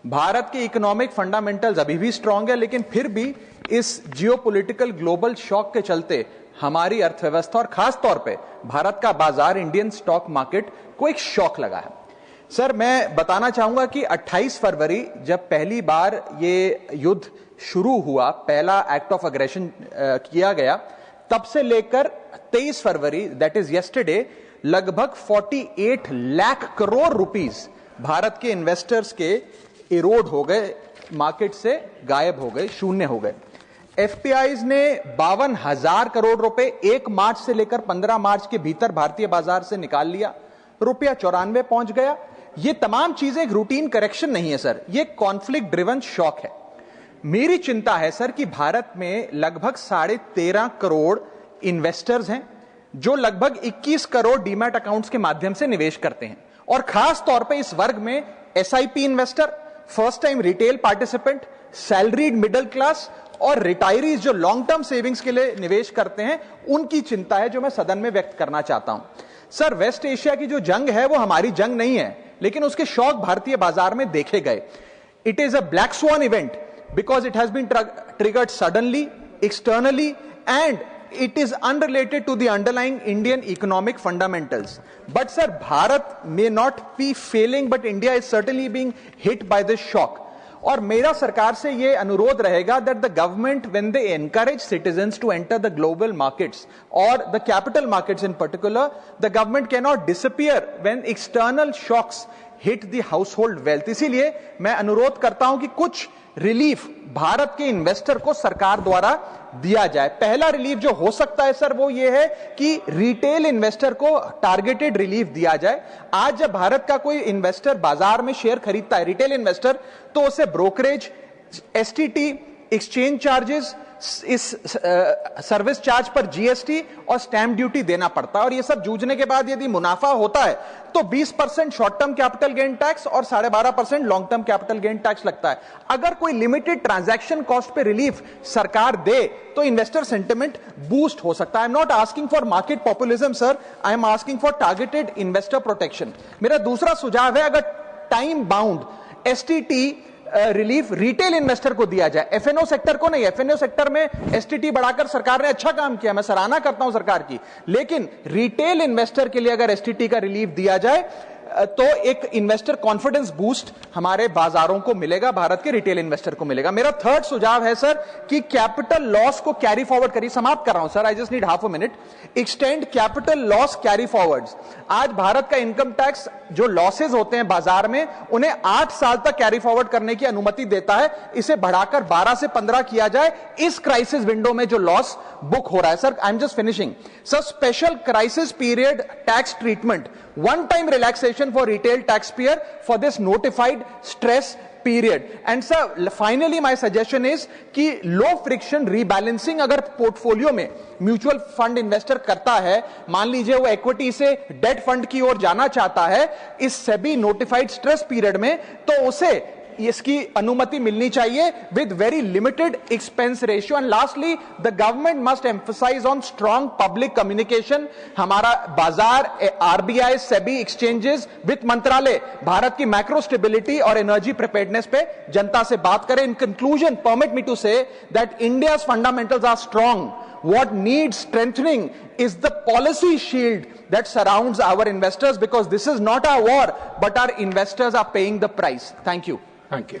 भारत के economic fundamentals अभी भी स्ट्रांग है, लेकिन फिर भी इस जियोपॉलिटिकल ग्लोबल शॉक के चलते हमारी अर्थव्यवस्था और खास तौर पे भारत का बाजार, इंडियन स्टॉक मार्केट को एक शॉक लगा है। सर, मैं बताना चाहूंगा कि 28 फरवरी जब पहली बार ये युद्ध शुरू हुआ, पहला एक्ट ऑफ अग्रेशन किया गया, तब से लेकर 23 फरवरी दैट इज यस्टरडे लगभग 48 लाख करोड़ रुपीस भारत के इन्वेस्टर्स के इरोड हो गए, मार्केट से गायब हो गए, शून्य हो गए। एफपीआईज ने 52,000 करोड़ रुपए 1 मार्च से लेकर 15 मार्च के भीतर भारतीय बाजार से निकाल लिया, रुपया 94 पहुंच गया। ये तमाम चीजें एक रूटीन करेक्शन नहीं है सर, ये कॉन्फ्लिक्ट ड्रिवन शॉक है। मेरी चिंता है सर कि भारत में लगभग 13.5 करोड़ इन्वेस्टर्स हैं जो लगभग 21 करोड़ डीमैट अकाउंट्स के माध्यम से निवेश करते हैं, और खास तौर पे इस वर्ग में SIP investor, first time retail participant, salaried middle class और रिटायरीज जो लॉन्ग टर्म सेविंग्स के लिए निवेश करते हैं, उनकी चिंता है जो मैं सदन में व्यक्त करना चाहता हूं। सर, वेस्ट एशिया की जो जंग है वो हमारी जंग नहीं है, लेकिन उसके शौक भारतीय बाजार में देखे गए। It is a black swan event because it has been triggered suddenly, externally, and it is unrelated to the underlying Indian economic fundamentals. But sir, Bharat may not be failing, but India is certainly being hit by this shock. और मेरा सरकार से ये अनुरोध रहेगा that the government, when they encourage citizens to enter the global markets or the capital markets in particular, the government cannot disappear when external shocks hit the household wealth. इसीलिए मैं अनुरोध करता हूं कि कुछ रिलीफ भारत के इन्वेस्टर को सरकार द्वारा दिया जाए। पहला रिलीफ जो हो सकता है सर वो ये है कि रिटेल इन्वेस्टर को टारगेटेड रिलीफ दिया जाए। आज जब भारत का कोई इन्वेस्टर बाजार में शेयर खरीदता है, रिटेल इन्वेस्टर, तो उसे ब्रोकरेज, एसटीटी, एक्सचेंज चार्जेस, इस सर्विस चार्ज पर जीएसटी और स्टैंप ड्यूटी देना पड़ता है। और ये सब जूझने के बाद यदि मुनाफा होता है तो 20% short term capital gain tax और 12.5% long term capital gain tax लगता है। अगर कोई लिमिटेड ट्रांजैक्शन कॉस्ट पे रिलीफ सरकार दे तो इन्वेस्टर सेंटिमेंट बूस्ट हो सकता है। I am not asking for market populism sir, I am asking for targeted investor protection. मेरा दूसरा सुझाव है, अगर time bound STT relief retail investor को दिया जाए, एफएनओ सेक्टर को नहीं। एफएनओ सेक्टर में एसटीटी बढ़ाकर सरकार ने अच्छा काम किया, मैं सराहना करता हूं सरकार की, लेकिन रिटेल इन्वेस्टर के लिए अगर एसटीटी का रिलीफ दिया जाए तो एक इन्वेस्टर कॉन्फिडेंस बूस्ट हमारे बाजारों को मिलेगा, भारत के रिटेल इन्वेस्टर को मिलेगा। मेरा थर्ड सुझाव है सर कि कैपिटल लॉस को कैरी फॉरवर्ड करिए। समाप्त कर रहा हूं sir, I just need half a minute. Extend capital loss carry forwards. आज भारत का इनकम टैक्स जो लॉसेज होते हैं बाजार में, उन्हें 8 साल तक कैरी फॉरवर्ड करने की अनुमति देता है। इसे बढ़ाकर 12 से 15 किया जाए इस क्राइसिस विंडो में जो लॉस बुक हो रहा है। Sir, I am just finishing. Sir, special crisis period tax treatment, one time relaxation for retail taxpayer for this notified stress period. And sir, finally my suggestion is कि low friction rebalancing अगर portfolio में mutual fund investor करता है, मान लीजिए वो equity से date fund की ओर जाना चाहता है इस सेबी नोटिफाइड स्ट्रेस पीरियड में, तो उसे इसकी अनुमति मिलनी चाहिए with very limited expense ratio. And lastly, the government must emphasise on strong public communication. हमारा बाजार, आरबीआई, सेबी, एक्सचेंजेस, वित्त मंत्रालय भारत की मैक्रो स्टेबिलिटी और एनर्जी प्रिपेयर्डनेस पे जनता से बात करें। In conclusion, permit me to say that India's fundamentals are strong. What needs strengthening is the policy shield that surrounds our investors, because this is not our war, but our investors are paying the price. Thank you. Thank you.